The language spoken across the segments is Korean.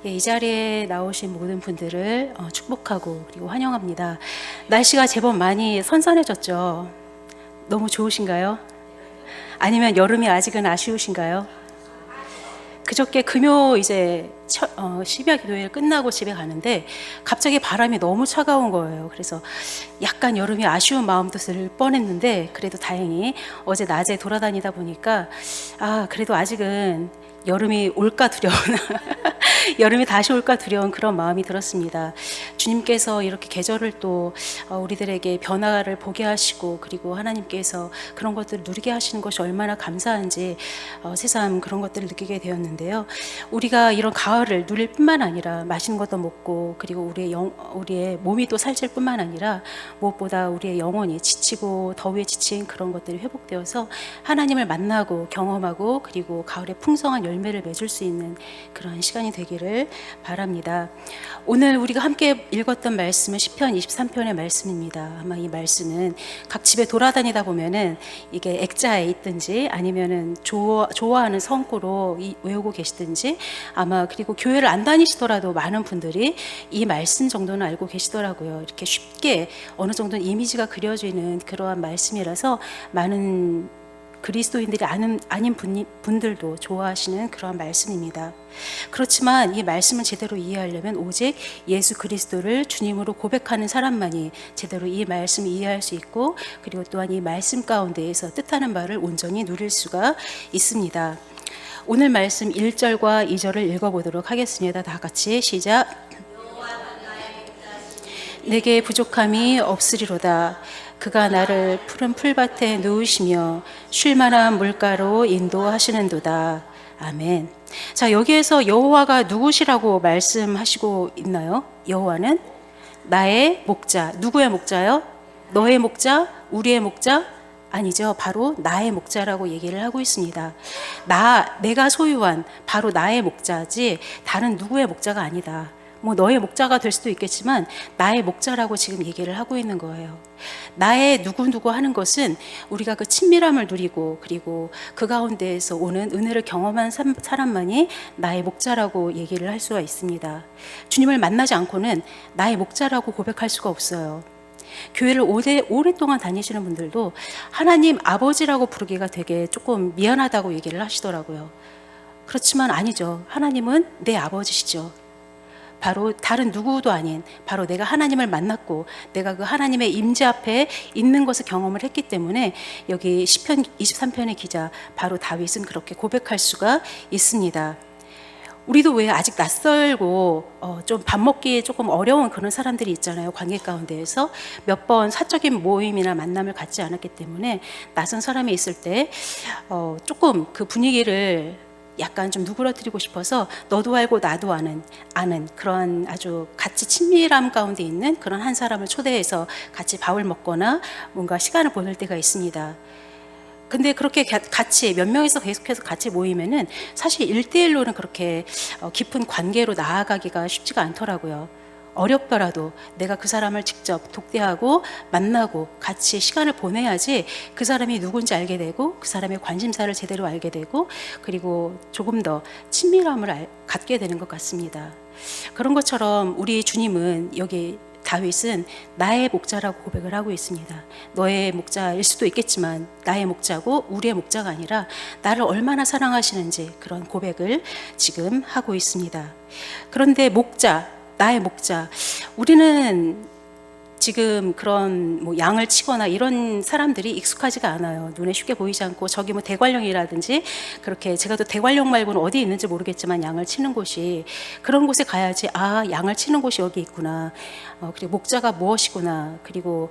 이 자리에 나오신 모든 분들을 축복하고 그리고 환영합니다. 날씨가 제법 많이 선선해졌죠. 너무 좋으신가요? 아니면 여름이 아직은 아쉬우신가요? 그저께 금요 이제 십야 기도회 끝나고 집에 가는데 갑자기 바람이 너무 차가운 거예요. 그래서 약간 여름이 아쉬운 마음도 들 뻔했는데 그래도 다행히 어제 낮에 돌아다니다 보니까 그래도 아직은 여름이 올까 두려운 여름이 다시 올까 두려운 그런 마음이 들었습니다. 주님께서 이렇게 계절을 또 우리들에게 변화를 보게 하시고 그리고 하나님께서 그런 것들을 누리게 하시는 것이 얼마나 감사한지 새삼 그런 것들을 느끼게 되었는데요. 우리가 이런 가을을 누릴 뿐만 아니라 맛있는 것도 먹고 그리고 우리의 몸이 또 살찔 뿐만 아니라 무엇보다 우리의 영혼이 지치고 더위에 지친 그런 것들이 회복되어서 하나님을 만나고 경험하고 그리고 가을에 풍성한 열매를 맺을 수 있는 그런 시간이 되기를 바랍니다. 오늘 우리가 함께 읽었던 말씀은 시편 23편의 말씀입니다. 아마 이 말씀은 각 집에 돌아다니다 보면은 이게 액자에 있든지 아니면은 좋아하는 성구로 외우고 계시든지 아마 그리고 교회를 안 다니시더라도 많은 분들이 이 말씀 정도는 알고 계시더라고요. 이렇게 쉽게 어느 정도는 이미지가 그려지는 그러한 말씀이라서 많은 그리스도인들이 아닌 분들도 좋아하시는 그런 말씀입니다. 그렇지만 이 말씀을 제대로 이해하려면 오직 예수 그리스도를 주님으로 고백하는 사람만이 제대로 이 말씀을 이해할 수 있고 그리고 또한 이 말씀 가운데에서 뜻하는 바를 온전히 누릴 수가 있습니다. 오늘 말씀 1절과 2절을 읽어보도록 하겠습니다. 다 같이 시작. 내게 부족함이 없으리로다. 그가 나를 푸른 풀밭에 누우시며 쉴만한 물가로 인도하시는도다. 아멘. 자, 여기에서 여호와가 누구시라고 말씀하시고 있나요? 여호와는 나의 목자. 누구의 목자요? 너의 목자? 우리의 목자? 아니죠. 바로 나의 목자라고 얘기를 하고 있습니다. 내가 소유한 바로 나의 목자지 다른 누구의 목자가 아니다. 너의 목자가 될 수도 있겠지만 나의 목자라고 지금 얘기를 하고 있는 거예요. 나의 누구 하는 것은 우리가 그 친밀함을 누리고 그리고 그 가운데에서 오는 은혜를 경험한 사람만이 나의 목자라고 얘기를 할 수가 있습니다. 주님을 만나지 않고는 나의 목자라고 고백할 수가 없어요. 교회를 오랫동안 다니시는 분들도 하나님 아버지라고 부르기가 되게 조금 미안하다고 얘기를 하시더라고요. 그렇지만 아니죠. 하나님은 내 아버지시죠. 바로 다른 누구도 아닌 바로 내가 하나님을 만났고 내가 그 하나님의 임재 앞에 있는 것을 경험을 했기 때문에 여기 시편 23편의 기자 바로 다윗은 그렇게 고백할 수가 있습니다. 우리도 왜 아직 낯설고 좀 밥 먹기 조금 어려운 그런 사람들이 있잖아요. 관계 가운데에서 몇 번 사적인 모임이나 만남을 갖지 않았기 때문에 낯선 사람이 있을 때 조금 그 분위기를 약간 좀 누그러뜨리고 싶어서 너도 알고 나도 아는 그런 아주 같이 친밀함 가운데 있는 그런 한 사람을 초대해서 같이 밥을 먹거나 뭔가 시간을 보낼 때가 있습니다. 근데 그렇게 같이 몇 명이서 계속해서 같이 모이면은 사실 1대1로는 그렇게 깊은 관계로 나아가기가 쉽지가 않더라고요. 어렵더라도 내가 그 사람을 직접 독대하고 만나고 같이 시간을 보내야지 그 사람이 누군지 알게 되고 그 사람의 관심사를 제대로 알게 되고 그리고 조금 더 친밀함을 갖게 되는 것 같습니다. 그런 것처럼 우리 주님은 여기 다윗은 나의 목자라고 고백을 하고 있습니다. 너의 목자일 수도 있겠지만 나의 목자고 우리의 목자가 아니라 나를 얼마나 사랑하시는지 그런 고백을 지금 하고 있습니다. 그런데 나의 목자. 우리는 지금 그런 양을 치거나 이런 사람들이 익숙하지가 않아요. 눈에 쉽게 보이지 않고 저기 대관령이라든지 그렇게 제가 또 대관령 말고는 어디 있는지 모르겠지만 양을 치는 곳이 그런 곳에 가야지 양을 치는 곳이 여기 있구나. 그리고 목자가 무엇이구나. 그리고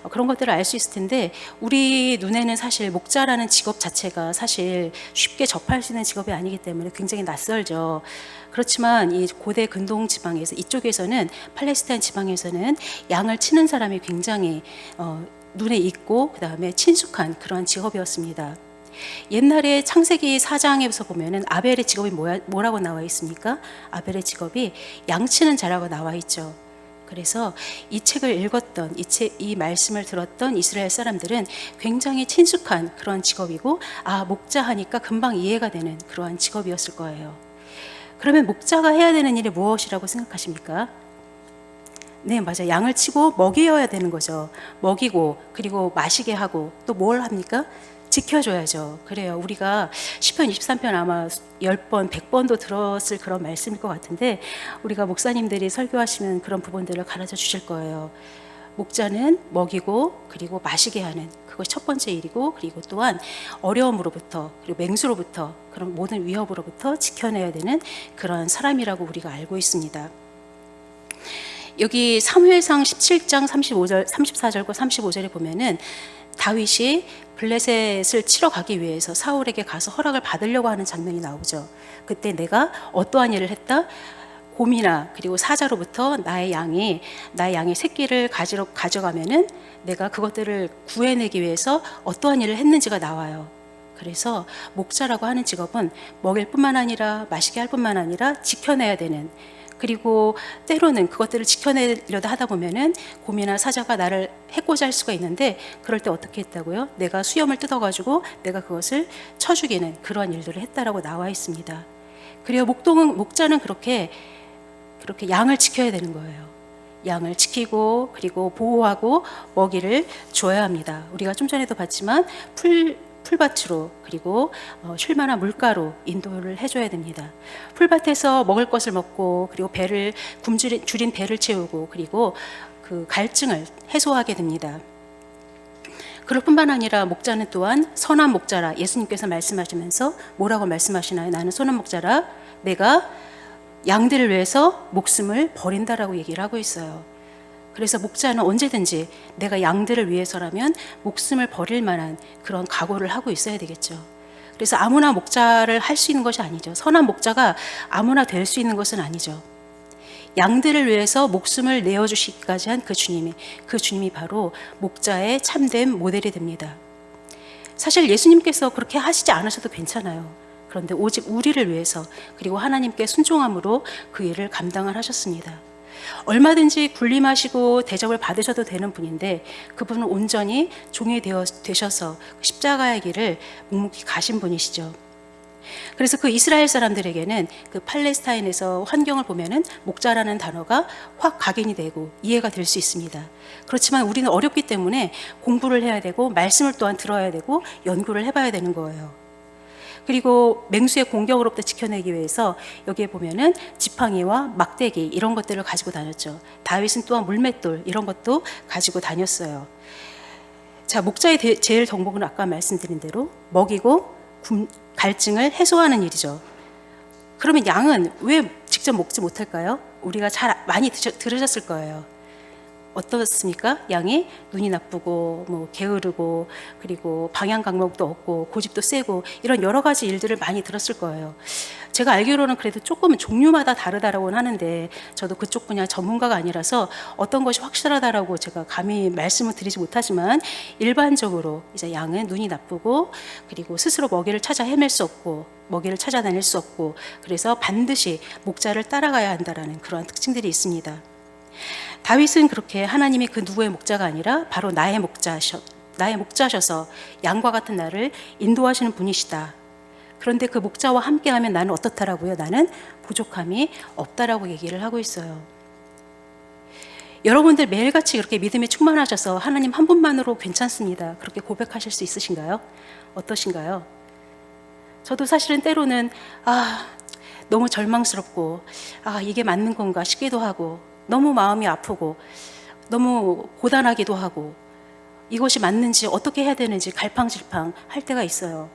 그런 것들을 알 수 있을 텐데 우리 눈에는 사실 목자라는 직업 자체가 사실 쉽게 접할 수 있는 직업이 아니기 때문에 굉장히 낯설죠. 그렇지만 이 고대 근동 지방에서 이쪽에서는 팔레스타인 지방에서는 양을 치는 사람이 굉장히 눈에 익고 그 다음에 친숙한 그런 직업이었습니다. 옛날에 창세기 4장에서 보면은 아벨의 직업이 뭐라고 나와 있습니까? 아벨의 직업이 양 치는 자라고 나와 있죠. 그래서 이 책을 읽었던 이 말씀을 들었던 이스라엘 사람들은 굉장히 친숙한 그런 직업이고 목자 하니까 금방 이해가 되는 그러한 직업이었을 거예요. 그러면 목자가 해야 되는 일이 무엇이라고 생각하십니까? 네, 맞아요. 양을 치고 먹여야 되는 거죠. 먹이고 그리고 마시게 하고 또 뭘 합니까? 지켜줘야죠. 그래요. 우리가 시편 23편 아마 10번, 100번도 들었을 그런 말씀일 것 같은데 우리가 목사님들이 설교하시는 그런 부분들을 가르쳐 주실 거예요. 목자는 먹이고 그리고 마시게 하는 그것이 첫 번째 일이고, 그리고 또한 어려움으로부터 그리고 맹수로부터 그런 모든 위협으로부터 지켜내야 되는 그런 사람이라고 우리가 알고 있습니다. 여기 사무엘상 17장 35절, 34절과 35절에 보면은 다윗이 블레셋을 치러 가기 위해서 사울에게 가서 허락을 받으려고 하는 장면이 나오죠. 그때 내가 어떠한 일을 했다? 곰이나 그리고 사자로부터 나의 양의 새끼를 가져가면은 내가 그것들을 구해내기 위해서 어떠한 일을 했는지가 나와요. 그래서 목자라고 하는 직업은 먹일 뿐만 아니라 마시게 할 뿐만 아니라 지켜내야 되는, 그리고 때로는 그것들을 지켜내려다 하다 보면은 곰이나 사자가 나를 해코지 할 수가 있는데, 그럴 때 어떻게 했다고요? 내가 수염을 뜯어가지고 내가 그것을 쳐 죽이는 그러한 일들을 했다라고 나와 있습니다. 그리고 목자는 그렇게 양을 지켜야 되는 거예요. 양을 지키고 그리고 보호하고 먹이를 줘야 합니다. 우리가 좀 전에도 봤지만 풀밭으로 그리고 쉴만한 물가로 인도를 해줘야 됩니다. 풀밭에서 먹을 것을 먹고 그리고 줄인 배를 채우고 그리고 그 갈증을 해소하게 됩니다. 그럴 뿐만 아니라 목자는 또한 선한 목자라, 예수님께서 말씀하시면서 뭐라고 말씀하시나요? 나는 선한 목자라, 내가 양들을 위해서 목숨을 버린다라고 얘기를 하고 있어요. 그래서 목자는 언제든지 내가 양들을 위해서라면 목숨을 버릴 만한 그런 각오를 하고 있어야 되겠죠. 그래서 아무나 목자를 할 수 있는 것이 아니죠. 선한 목자가 아무나 될 수 있는 것은 아니죠. 양들을 위해서 목숨을 내어주시기까지 한 그 주님이 바로 목자의 참된 모델이 됩니다. 사실 예수님께서 그렇게 하시지 않으셔도 괜찮아요. 그런데 오직 우리를 위해서 그리고 하나님께 순종함으로 그 일을 감당을 하셨습니다. 얼마든지 군림하시고 대접을 받으셔도 되는 분인데 그분은 온전히 종이 되셔서 십자가의 길을 묵묵히 가신 분이시죠. 그래서 그 이스라엘 사람들에게는 그 팔레스타인에서 환경을 보면은 목자라는 단어가 확 각인이 되고 이해가 될 수 있습니다. 그렇지만 우리는 어렵기 때문에 공부를 해야 되고 말씀을 또한 들어야 되고 연구를 해봐야 되는 거예요. 그리고 맹수의 공격으로부터 지켜내기 위해서 여기에 보면은 지팡이와 막대기 이런 것들을 가지고 다녔죠. 다윗은 또한 물맷돌 이런 것도 가지고 다녔어요. 자, 목자의 제일 덕목은 아까 말씀드린 대로 먹이고 갈증을 해소하는 일이죠. 그러면 양은 왜 직접 먹지 못할까요? 우리가 많이 들으셨을 거예요. 어떻습니까? 양이 눈이 나쁘고 게으르고 그리고 방향 감각도 없고 고집도 세고 이런 여러 가지 일들을 많이 들었을 거예요. 제가 알기로는 그래도 조금 종류마다 다르다라고는 하는데 저도 그쪽 분야 전문가가 아니라서 어떤 것이 확실하다라고 제가 감히 말씀을 드리지 못하지만 일반적으로 이제 양은 눈이 나쁘고 그리고 스스로 먹이를 찾아 헤맬 수 없고 먹이를 찾아다닐 수 없고 그래서 반드시 목자를 따라가야 한다라는 그러한 특징들이 있습니다. 다윗은 그렇게 하나님이 그 누구의 목자가 아니라 바로 나의 목자셔서 양과 같은 나를 인도하시는 분이시다. 그런데 그 목자와 함께하면 나는 어떻다라고요? 나는 부족함이 없다라고 얘기를 하고 있어요. 여러분들 매일같이 그렇게 믿음이 충만하셔서 하나님 한 분만으로 괜찮습니다. 그렇게 고백하실 수 있으신가요? 어떠신가요? 저도 사실은 때로는 너무 절망스럽고 이게 맞는 건가 싶기도 하고 너무 마음이 아프고 너무 고단하기도 하고 이것이 맞는지 어떻게 해야 되는지 갈팡질팡 할 때가 있어요.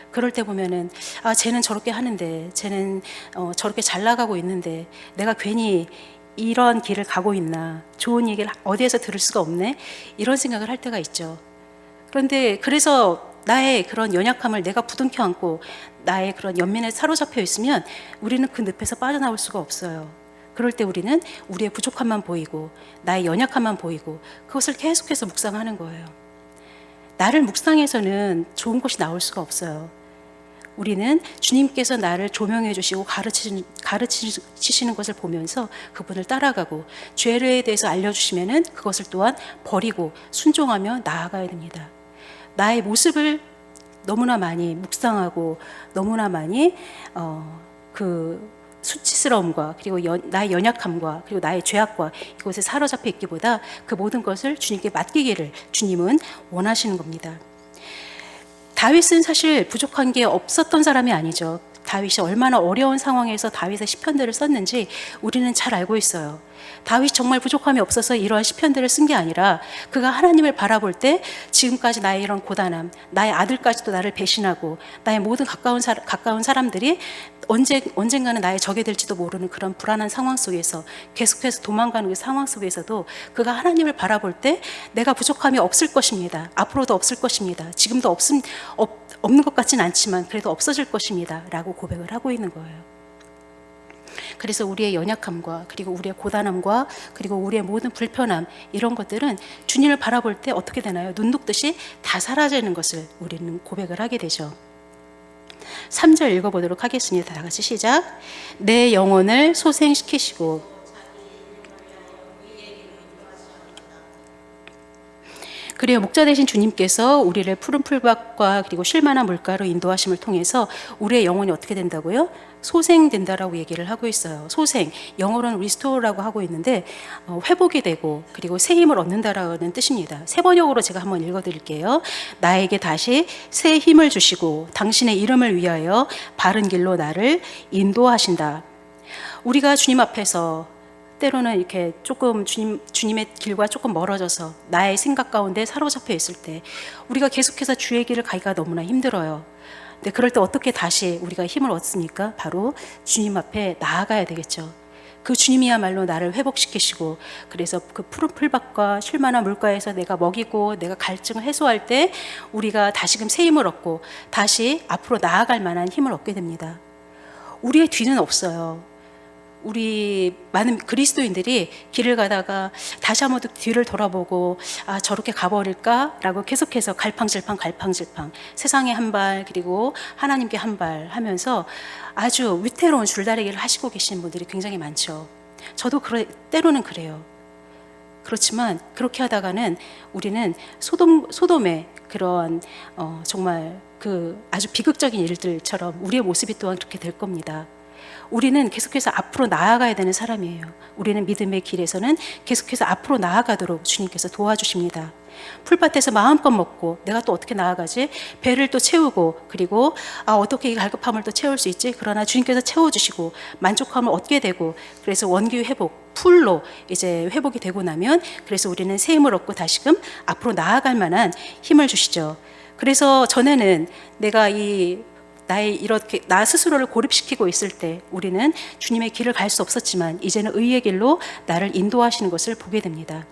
그럴 때 보면은 쟤는 저렇게 하는데 쟤는 저렇게 잘 나가고 있는데 내가 괜히 이런 길을 가고 있나, 좋은 얘기를 어디에서 들을 수가 없네, 이런 생각을 할 때가 있죠. 그런데 그래서 나의 그런 연약함을 내가 부둥켜 안고 나의 그런 연민에 사로잡혀 있으면 우리는 그 늪에서 빠져나올 수가 없어요. 그럴 때 우리는 우리의 부족함만 보이고 나의 연약함만 보이고 그것을 계속해서 묵상하는 거예요. 나를 묵상해서는 좋은 것이 나올 수가 없어요. 우리는 주님께서 나를 조명해 주시고 가르치시는 것을 보면서 그분을 따라가고 죄에 대해서 알려주시면은 그것을 또한 버리고 순종하며 나아가야 됩니다. 나의 모습을 너무나 많이 묵상하고 너무나 많이 수치스러움과 그리고 나의 연약함과 그리고 나의 죄악과 이곳에 사로잡혀 있기보다 그 모든 것을 주님께 맡기기를 주님은 원하시는 겁니다. 다윗은 사실 부족한 게 없었던 사람이 아니죠. 다윗이 얼마나 어려운 상황에서 다윗의 시편들을 썼는지 우리는 잘 알고 있어요. 다윗이 정말 부족함이 없어서 이러한 시편들을 쓴 게 아니라 그가 하나님을 바라볼 때 지금까지 나의 이런 고단함, 나의 아들까지도 나를 배신하고 나의 모든 가까운 사람들이 언젠가는 나의 적이 될지도 모르는 그런 불안한 상황 속에서 계속해서 도망가는 그 상황 속에서도 그가 하나님을 바라볼 때 내가 부족함이 없을 것입니다. 앞으로도 없을 것입니다. 지금도 없는 것 같진 않지만 그래도 없어질 것입니다. 라고 고백을 하고 있는 거예요. 그래서 우리의 연약함과 그리고 우리의 고단함과 그리고 우리의 모든 불편함 이런 것들은 주님을 바라볼 때 어떻게 되나요? 눈 녹듯이 다 사라지는 것을 우리는 고백을 하게 되죠. 3절 읽어보도록 하겠습니다. 다 같이 시작. 내 영혼을 소생시키시고 그래요. 목자 되신 주님께서 우리를 푸른 풀밭과 그리고 쉴만한 물가로 인도하심을 통해서 우리의 영혼이 어떻게 된다고요? 소생된다라고 얘기를 하고 있어요. 소생, 영어로는 리스토어라고 하고 있는데 회복이 되고 그리고 새 힘을 얻는다라는 뜻입니다. 새 번역으로 제가 한번 읽어드릴게요. 나에게 다시 새 힘을 주시고 당신의 이름을 위하여 바른 길로 나를 인도하신다. 우리가 주님 앞에서 때로는 이렇게 조금 주님의 길과 조금 멀어져서 나의 생각 가운데 사로잡혀 있을 때 우리가 계속해서 주의 길을 가기가 너무나 힘들어요. 근데 그럴 때 어떻게 다시 우리가 힘을 얻습니까? 바로 주님 앞에 나아가야 되겠죠. 그 주님이야말로 나를 회복시키시고 그래서 그 푸른 풀밭과 쉴만한 물가에서 내가 먹이고 내가 갈증을 해소할 때 우리가 다시금 새 힘을 얻고 다시 앞으로 나아갈 만한 힘을 얻게 됩니다. 우리의 뒤는 없어요. 우리 많은 그리스도인들이 길을 가다가 다시 한번 뒤를 돌아보고 저렇게 가버릴까? 라고 계속해서 갈팡질팡 세상에 한 발 그리고 하나님께 한 발 하면서 아주 위태로운 줄다리기를 하시고 계시는 분들이 굉장히 많죠. 저도 때로는 그래요. 그렇지만 그렇게 하다가는 우리는 소돔의 그런 정말 그 아주 비극적인 일들처럼 우리의 모습이 또한 그렇게 될 겁니다. 우리는 계속해서 앞으로 나아가야 되는 사람이에요. 우리는 믿음의 길에서는 계속해서 앞으로 나아가도록 주님께서 도와주십니다. 풀밭에서 마음껏 먹고 내가 또 어떻게 나아가지? 배를 또 채우고 그리고 어떻게 이 갈급함을 또 채울 수 있지? 그러나 주님께서 채워주시고 만족함을 얻게 되고 그래서 원기 회복, 풀로 이제 회복이 되고 나면 그래서 우리는 새 힘을 얻고 다시금 앞으로 나아갈 만한 힘을 주시죠. 그래서 전에는 내가 이렇게 나 스스로를 고립시키고 있을 때 우리는 주님의 길을 갈 수 없었지만 이제는 의의 길로 나를 인도하시는 것을 보게 됩니다.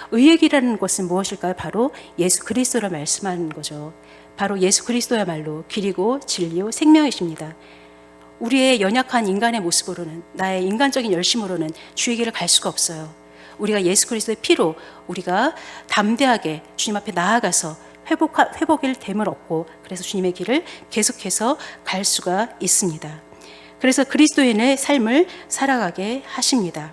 의의 길이라는 것은 무엇일까요? 바로 예수 그리스도를 말씀하는 거죠. 바로 예수 그리스도야말로 길이고 진리요 생명이십니다. 우리의 연약한 인간의 모습으로는 나의 인간적인 열심으로는 주의 길을 갈 수가 없어요. 우리가 예수 그리스도의 피로 우리가 담대하게 주님 앞에 나아가서 회복일 됨을 얻고 그래서 주님의 길을 계속해서 갈 수가 있습니다. 그래서 그리스도인의 삶을 살아가게 하십니다.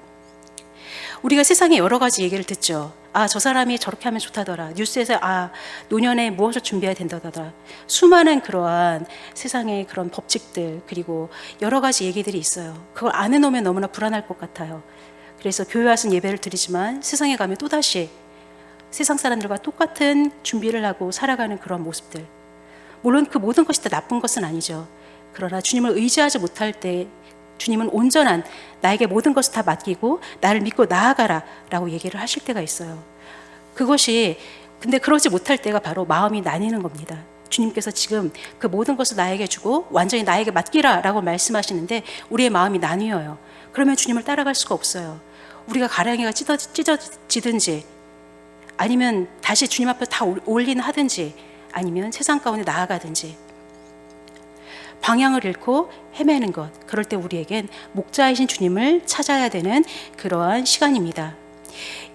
우리가 세상에 여러 가지 얘기를 듣죠. 저 사람이 저렇게 하면 좋다더라. 뉴스에서 노년에 무엇을 준비해야 된다더라. 수많은 그러한 세상의 그런 법칙들 그리고 여러 가지 얘기들이 있어요. 그걸 안 해놓으면 너무나 불안할 것 같아요. 그래서 교회 와서 예배를 드리지만 세상에 가면 또다시 세상 사람들과 똑같은 준비를 하고 살아가는 그런 모습들. 물론 그 모든 것이 다 나쁜 것은 아니죠. 그러나 주님을 의지하지 못할 때 주님은 온전한 나에게 모든 것을 다 맡기고 나를 믿고 나아가라 라고 얘기를 하실 때가 있어요. 근데 그러지 못할 때가 바로 마음이 나뉘는 겁니다. 주님께서 지금 그 모든 것을 나에게 주고 완전히 나에게 맡기라 라고 말씀하시는데 우리의 마음이 나뉘어요. 그러면 주님을 따라갈 수가 없어요. 우리가 가랑이가 찢어지든지 아니면 다시 주님 앞에 다 올인 하든지 아니면 세상 가운데 나아가든지 방향을 잃고 헤매는 것, 그럴 때 우리에겐 목자이신 주님을 찾아야 되는 그러한 시간입니다.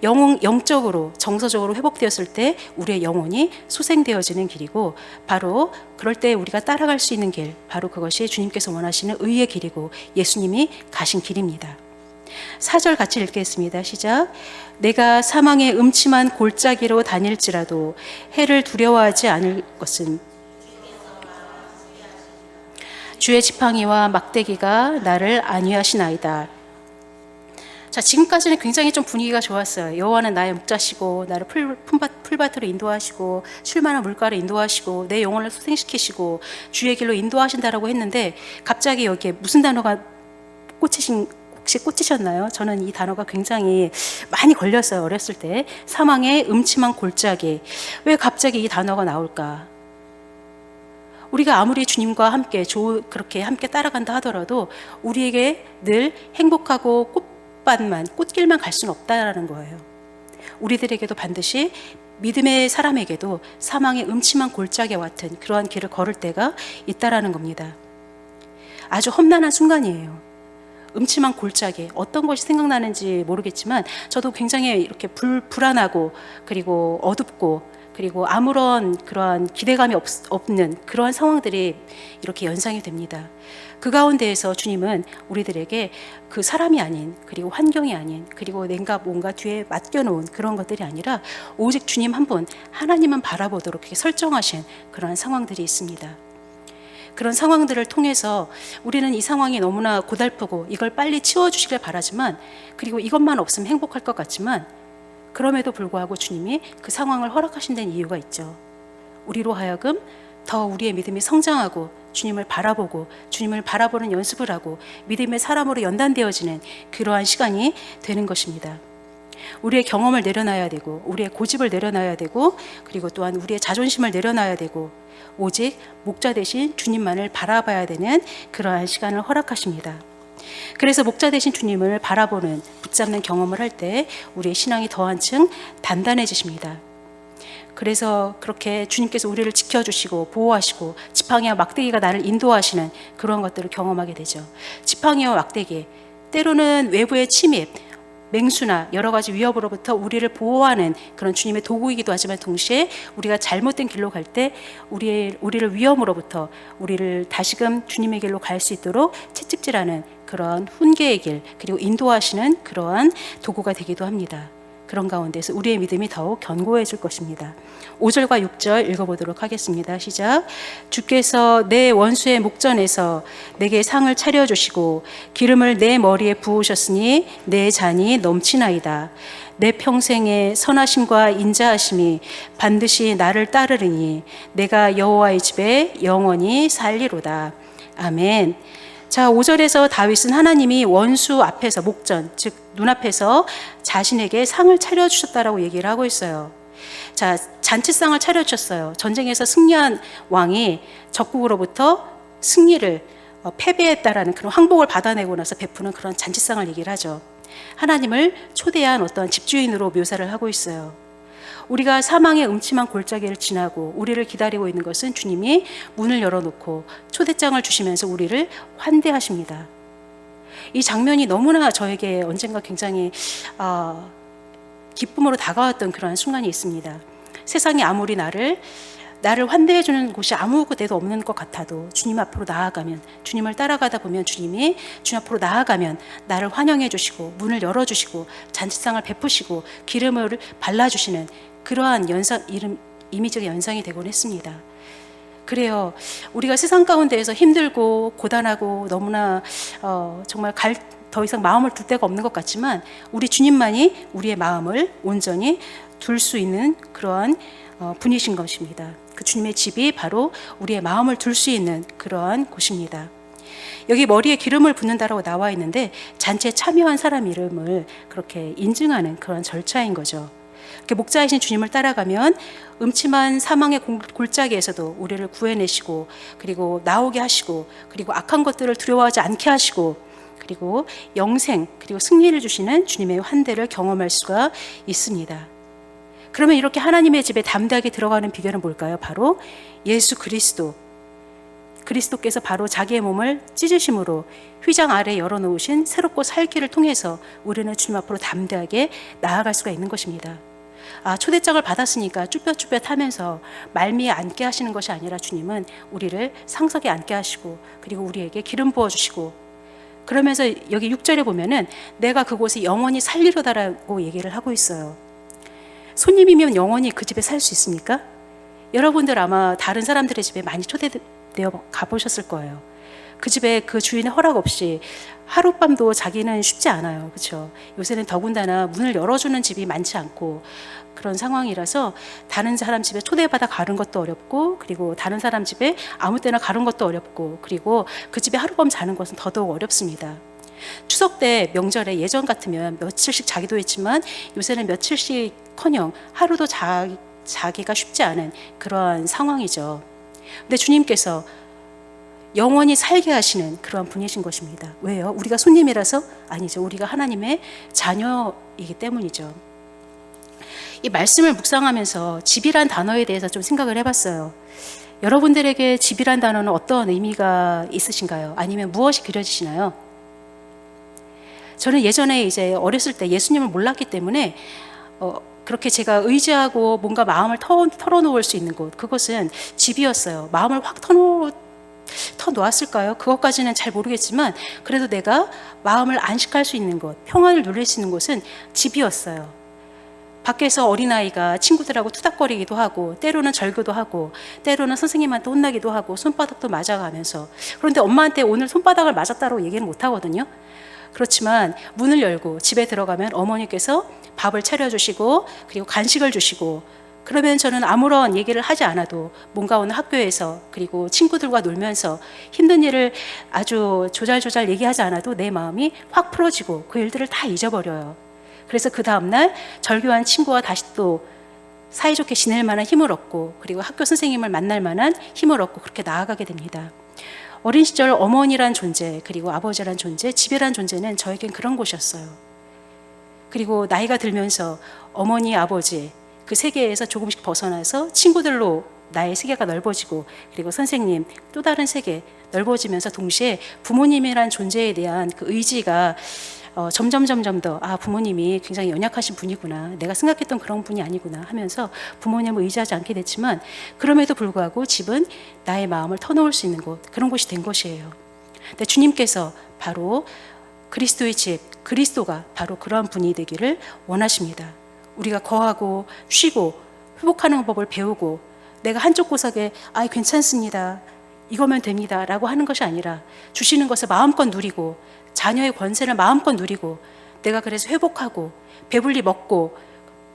영적으로 정서적으로 회복되었을 때 우리의 영혼이 소생되어지는 길이고 바로 그럴 때 우리가 따라갈 수 있는 길, 바로 그것이 주님께서 원하시는 의의 길이고 예수님이 가신 길입니다. 4절 같이 읽겠습니다. 시작. 내가 사망의 음침한 골짜기로 다닐지라도 해를 두려워하지 않을 것은 주의 지팡이와 막대기가 나를 안위하시나이다. 자, 지금까지는 굉장히 좀 분위기가 좋았어요. 여호와는 나의 목자시고 나를 풀밭으로 인도하시고 쉴만한 물가로 인도하시고 내 영혼을 소생시키시고 주의 길로 인도하신다라고 했는데, 갑자기 여기에 무슨 단어가 혹시 꽂히셨나요? 저는 이 단어가 굉장히 많이 걸렸어요. 어렸을 때. 사망의 음침한 골짜기. 왜 갑자기 이 단어가 나올까? 우리가 아무리 주님과 함께 그렇게 함께 따라간다 하더라도 우리에게 늘 행복하고 꽃길만 갈 수는 없다라는 거예요. 우리들에게도 반드시 믿음의 사람에게도 사망의 음침한 골짜기와 같은 그러한 길을 걸을 때가 있다라는 겁니다. 아주 험난한 순간이에요. 음침한 골짜기, 어떤 것이 생각나는지 모르겠지만 저도 굉장히 이렇게 불안하고 그리고 어둡고 그리고 아무런 그러한 기대감이 없는 그러한 상황들이 이렇게 연상이 됩니다. 그 가운데에서 주님은 우리들에게 그 사람이 아닌, 그리고 환경이 아닌, 그리고 내가 뭔가 뒤에 맡겨놓은 그런 것들이 아니라 오직 주님 한 분, 하나님만 바라보도록 이렇게 설정하신 그러한 상황들이 있습니다. 그런 상황들을 통해서 우리는 이 상황이 너무나 고달프고 이걸 빨리 치워주시길 바라지만, 그리고 이것만 없으면 행복할 것 같지만, 그럼에도 불구하고 주님이 그 상황을 허락하신 데는 이유가 있죠. 우리로 하여금 더 우리의 믿음이 성장하고 주님을 바라보고 주님을 바라보는 연습을 하고 믿음의 사람으로 연단되어지는 그러한 시간이 되는 것입니다. 우리의 경험을 내려놔야 되고 우리의 고집을 내려놔야 되고 그리고 또한 우리의 자존심을 내려놔야 되고 오직 목자 대신 주님만을 바라봐야 되는 그러한 시간을 허락하십니다. 그래서 목자 대신 주님을 바라보는, 붙잡는 경험을 할 때 우리의 신앙이 더 한층 단단해지십니다. 그래서 그렇게 주님께서 우리를 지켜주시고 보호하시고 지팡이와 막대기가 나를 인도하시는 그런 것들을 경험하게 되죠. 지팡이와 막대기, 때로는 외부의 침입, 맹수나 여러 가지 위협으로부터 우리를 보호하는 그런 주님의 도구이기도 하지만 동시에 우리가 잘못된 길로 갈 때 우리를 위험으로부터 우리를 다시금 주님의 길로 갈 수 있도록 채찍질하는 그런 훈계의 길, 그리고 인도하시는 그러한 도구가 되기도 합니다. 그런 가운데서 우리의 믿음이 더욱 견고해질 것입니다. 5절과 6절 읽어보도록 하겠습니다. 시작. 주께서 내 원수의 목전에서 내게 상을 차려주시고 기름을 내 머리에 부으셨으니 내 잔이 넘치나이다. 내 평생의 선하심과 인자하심이 반드시 나를 따르리니 내가 여호와의 집에 영원히 살리로다. 아멘. 자, 5절에서 다윗은 하나님이 원수 앞에서, 목전, 즉 눈앞에서 자신에게 상을 차려주셨다라고 얘기를 하고 있어요. 자, 잔치상을 차려주셨어요. 전쟁에서 승리한 왕이 적국으로부터 승리를 패배했다라는 그런 항복을 받아내고 나서 베푸는 그런 잔치상을 얘기를 하죠. 하나님을 초대한 어떤 집주인으로 묘사를 하고 있어요. 우리가 사망의 음침한 골짜기를 지나고 우리를 기다리고 있는 것은 주님이 문을 열어놓고 초대장을 주시면서 우리를 환대하십니다. 이 장면이 너무나 저에게 언젠가 굉장히 기쁨으로 다가왔던 그러한 순간이 있습니다. 세상이 아무리 나를 환대해주는 곳이 아무것도 없는 것 같아도 주님 앞으로 나아가면, 주님을 따라가다 보면 주님이 주님 앞으로 나아가면 나를 환영해 주시고 문을 열어주시고 잔치상을 베푸시고 기름을 발라주시는 그러한 이미지가 연상이 되곤 했습니다. 그래요. 우리가 세상 가운데에서 힘들고 고단하고 너무나 정말 더 이상 마음을 둘 데가 없는 것 같지만 우리 주님만이 우리의 마음을 온전히 둘 수 있는 그러한 분이신 것입니다. 그 주님의 집이 바로 우리의 마음을 둘 수 있는 그러한 곳입니다. 여기 머리에 기름을 붓는다라고 나와 있는데 잔치에 참여한 사람 이름을 그렇게 인증하는 그런 절차인 거죠. 목자이신 주님을 따라가면 음침한 사망의 골짜기에서도 우리를 구해내시고 그리고 나오게 하시고 그리고 악한 것들을 두려워하지 않게 하시고 그리고 영생 그리고 승리를 주시는 주님의 환대를 경험할 수가 있습니다. 그러면 이렇게 하나님의 집에 담대하게 들어가는 비결은 뭘까요? 바로 예수 그리스도께서 바로 자기의 몸을 찢으심으로 휘장 아래 열어놓으신 새롭고 살 길을 통해서 우리는 주님 앞으로 담대하게 나아갈 수가 있는 것입니다. 초대장을 받았으니까 쭈뼛쭈뼛 하면서 말미에 앉게 하시는 것이 아니라 주님은 우리를 상석에 앉게 하시고 그리고 우리에게 기름 부어주시고 그러면서 여기 6절에 보면은 내가 그곳에 영원히 살리로다라고 얘기를 하고 있어요. 손님이면 영원히 그 집에 살 수 있습니까? 여러분들 아마 다른 사람들의 집에 많이 초대되어 가보셨을 거예요. 그 집에 그 주인의 허락 없이 하룻밤도 자기는 쉽지 않아요. 그렇죠? 요새는 더군다나 문을 열어주는 집이 많지 않고 그런 상황이라서 다른 사람 집에 초대받아 가는 것도 어렵고, 그리고 다른 사람 집에 아무 때나 가는 것도 어렵고, 그리고 그 집에 하룻밤 자는 것은 더더욱 어렵습니다. 추석 때 명절에 예전 같으면 며칠씩 자기도 했지만 요새는 며칠씩커녕 하루도 자기가 쉽지 않은 그러한 상황이죠. 근데 주님께서 영원히 살게 하시는 그러한 분이신 것입니다. 왜요? 우리가 손님이라서? 아니죠. 우리가 하나님의 자녀이기 때문이죠. 이 말씀을 묵상하면서 집이란 단어에 대해서 좀 생각을 해봤어요. 여러분들에게 집이란 단어는 어떤 의미가 있으신가요? 아니면 무엇이 그려지시나요? 저는 예전에 이제 어렸을 때 예수님을 몰랐기 때문에 그렇게 제가 의지하고 뭔가 마음을 털어놓을 수 있는 곳, 그것은 집이었어요. 마음을 확 터놓았을까요? 그것까지는 잘 모르겠지만 그래도 내가 마음을 안식할 수 있는 곳, 평안을 누릴 수 있는 곳은 집이었어요. 밖에서 어린아이가 친구들하고 투닥거리기도 하고, 때로는 절교도 하고, 때로는 선생님한테 혼나기도 하고, 손바닥도 맞아가면서. 그런데 엄마한테 오늘 손바닥을 맞았다고 얘기는 못하거든요. 그렇지만 문을 열고 집에 들어가면 어머니께서 밥을 차려주시고, 그리고 간식을 주시고, 그러면 저는 아무런 얘기를 하지 않아도 뭔가 오늘 학교에서, 그리고 친구들과 놀면서 힘든 일을 아주 조잘조잘 얘기하지 않아도 내 마음이 확 풀어지고 그 일들을 다 잊어버려요. 그래서 그 다음날 절교한 친구와 다시 또 사이좋게 지낼 만한 힘을 얻고, 그리고 학교 선생님을 만날 만한 힘을 얻고 그렇게 나아가게 됩니다. 어린 시절 어머니란 존재, 그리고 아버지란 존재, 집이란 존재는 저에겐 그런 곳이었어요. 그리고 나이가 들면서 어머니, 아버지 그 세계에서 조금씩 벗어나서 친구들로 나의 세계가 넓어지고, 그리고 선생님, 또 다른 세계 넓어지면서 동시에 부모님이란 존재에 대한 그 의지가 점점 더 부모님이 굉장히 연약하신 분이구나, 내가 생각했던 그런 분이 아니구나 하면서 부모님을 의지하지 않게 됐지만, 그럼에도 불구하고 집은 나의 마음을 터놓을 수 있는 곳, 그런 곳이 된 것이에요. 근데 주님께서 바로 그리스도의 집, 그리스도가 바로 그러한 분이 되기를 원하십니다. 우리가 거하고 쉬고 회복하는 법을 배우고, 내가 한쪽 구석에 괜찮습니다, 이거면 됩니다 라고 하는 것이 아니라 주시는 것을 마음껏 누리고, 자녀의 권세를 마음껏 누리고, 내가 그래서 회복하고 배불리 먹고,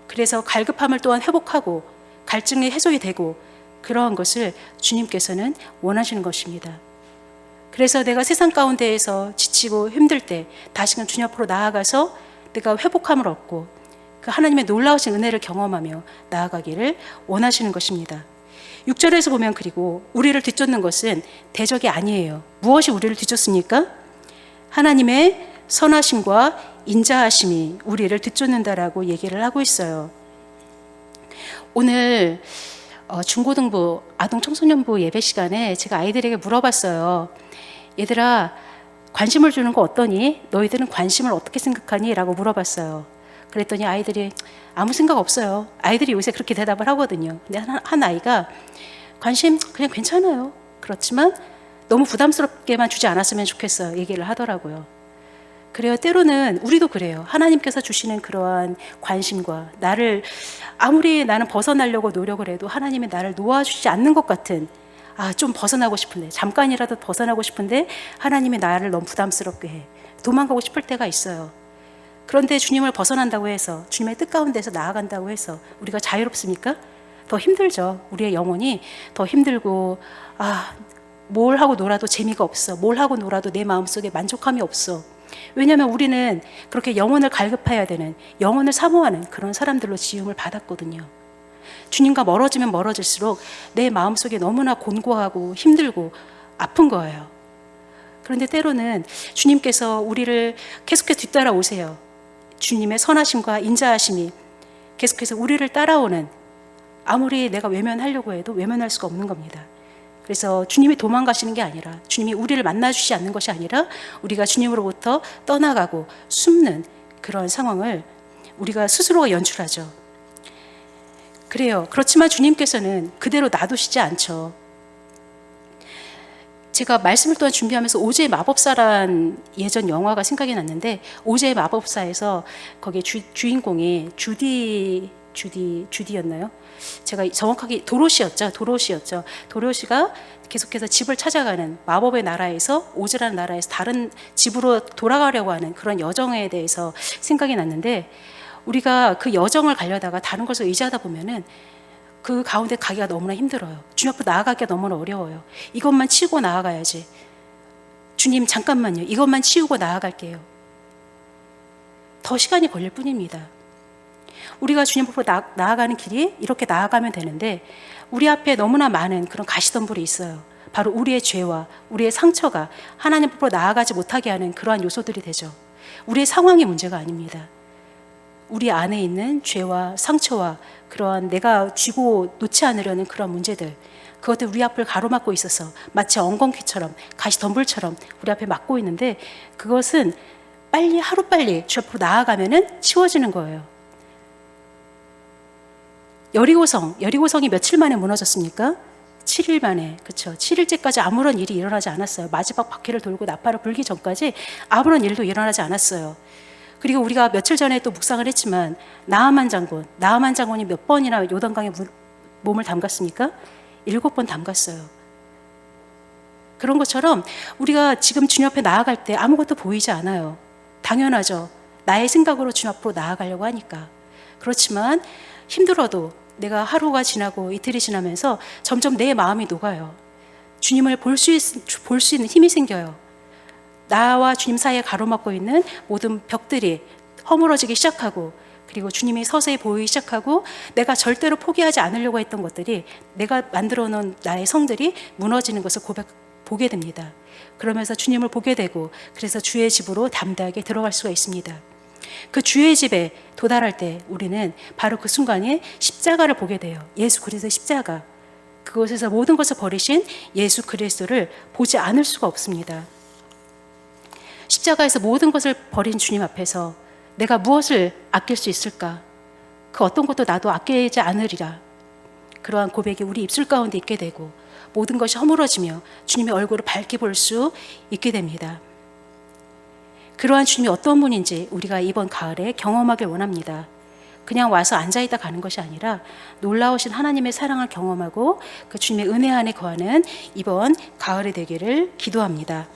그래서 갈급함을 또한 회복하고 갈증이 해소가 되고, 그러한 것을 주님께서는 원하시는 것입니다. 그래서 내가 세상 가운데에서 지치고 힘들 때 다시금 주님 앞으로 나아가서 내가 회복함을 얻고 그 하나님의 놀라우신 은혜를 경험하며 나아가기를 원하시는 것입니다. 6절에서 보면, 그리고 우리를 뒤쫓는 것은 대적이 아니에요. 무엇이 우리를 뒤쫓습니까? 하나님의 선하심과 인자하심이 우리를 뒤쫓는다라고 얘기를 하고 있어요. 오늘 중고등부 아동청소년부 예배 시간에 제가 아이들에게 물어봤어요. 얘들아, 관심을 주는 거 어떠니? 너희들은 관심을 어떻게 생각하니? 라고 물어봤어요. 그랬더니 아이들이 아무 생각 없어요. 아이들이 요새 그렇게 대답을 하거든요. 근데 한 아이가 관심 그냥 괜찮아요, 그렇지만 너무 부담스럽게만 주지 않았으면 좋겠어요, 얘기를 하더라고요. 그래요. 때로는 우리도 그래요. 하나님께서 주시는 그러한 관심과 나를, 아무리 나는 벗어나려고 노력을 해도 하나님이 나를 놓아주지 않는 것 같은, 좀 벗어나고 싶은데, 잠깐이라도 벗어나고 싶은데 하나님이 나를 너무 부담스럽게 해. 도망가고 싶을 때가 있어요. 그런데 주님을 벗어난다고 해서, 주님의 뜻 가운데서 나아간다고 해서 우리가 자유롭습니까? 더 힘들죠. 우리의 영혼이 더 힘들고, 뭘 하고 놀아도 재미가 없어, 뭘 하고 놀아도 내 마음속에 만족함이 없어. 왜냐하면 우리는 그렇게 영혼을 갈급해야 되는, 영혼을 사모하는 그런 사람들로 지음을 받았거든요. 주님과 멀어지면 멀어질수록 내 마음속에 너무나 곤고하고 힘들고 아픈 거예요. 그런데 때로는 주님께서 우리를 계속해서 뒤따라오세요. 주님의 선하심과 인자하심이 계속해서 우리를 따라오는, 아무리 내가 외면하려고 해도 외면할 수가 없는 겁니다. 그래서 주님이 도망가시는 게 아니라, 주님이 우리를 만나주시지 않는 것이 아니라 우리가 주님으로부터 떠나가고 숨는 그런 상황을 우리가 스스로가 연출하죠. 그래요. 그렇지만 주님께서는 그대로 놔두시지 않죠. 제가 말씀을 또한 준비하면서 오즈의 마법사란 예전 영화가 생각이 났는데, 오즈의 마법사에서 거기에 주인공이 주디였나요? 제가 정확하게 도로시였죠. 도로시가 계속해서 집을 찾아가는, 마법의 나라에서, 오즈라는 나라에서 다른 집으로 돌아가려고 하는 그런 여정에 대해서 생각이 났는데, 우리가 그 여정을 가려다가 다른 것을 의지하다 보면은 그 가운데 가기가 너무나 힘들어요. 주님 앞으로 나아가기가 너무나 어려워요. 이것만 치우고 나아가야지. 주님 잠깐만요. 이것만 치우고 나아갈게요. 더 시간이 걸릴 뿐입니다. 우리가 주님 앞으로 나아가는 길이 이렇게 나아가면 되는데, 우리 앞에 너무나 많은 그런 가시덤불이 있어요. 바로 우리의 죄와 우리의 상처가 하나님 앞으로 나아가지 못하게 하는 그러한 요소들이 되죠. 우리의 상황이 문제가 아닙니다. 우리 안에 있는 죄와 상처와 그러한 내가 쥐고 놓지 않으려는 그런 문제들, 그것들 우리 앞을 가로막고 있어서 마치 엉겅퀴처럼, 가시덤불처럼 우리 앞에 막고 있는데, 그것은 빨리, 하루빨리 주 앞으로 나아가면은 치워지는 거예요. 여리고성이 며칠 만에 무너졌습니까? 7일 만에. 그렇죠. 7일째까지 아무런 일이 일어나지 않았어요. 마지막 바퀴를 돌고 나팔을 불기 전까지 아무런 일도 일어나지 않았어요. 그리고 우리가 며칠 전에 또 묵상을 했지만, 나아만 장군이 몇 번이나 요단강에 몸을 담갔습니까? 7번 담갔어요. 그런 것처럼 우리가 지금 주님 앞에 나아갈 때 아무것도 보이지 않아요. 당연하죠. 나의 생각으로 주님 앞으로 나아가려고 하니까. 그렇지만 힘들어도 내가 하루가 지나고 이틀이 지나면서 점점 내 마음이 녹아요. 주님을 볼 수 있는 힘이 생겨요. 나와 주님 사이에 가로막고 있는 모든 벽들이 허물어지기 시작하고, 그리고 주님이 서서히 보이기 시작하고, 내가 절대로 포기하지 않으려고 했던 것들이, 내가 만들어 놓은 나의 성들이 무너지는 것을 보게 됩니다. 그러면서 주님을 보게 되고, 그래서 주의 집으로 담대하게 들어갈 수가 있습니다. 그 주의 집에 도달할 때 우리는 바로 그 순간에 십자가를 보게 돼요. 예수 그리스도의 십자가. 그곳에서 모든 것을 버리신 예수 그리스도를 보지 않을 수가 없습니다. 십자가에서 모든 것을 버린 주님 앞에서 내가 무엇을 아낄 수 있을까? 그 어떤 것도 나도 아끼지 않으리라. 그러한 고백이 우리 입술 가운데 있게 되고, 모든 것이 허물어지며 주님의 얼굴을 밝게 볼 수 있게 됩니다. 그러한 주님이 어떤 분인지 우리가 이번 가을에 경험하길 원합니다. 그냥 와서 앉아있다 가는 것이 아니라 놀라우신 하나님의 사랑을 경험하고 그 주님의 은혜 안에 거하는 이번 가을이 되기를 기도합니다.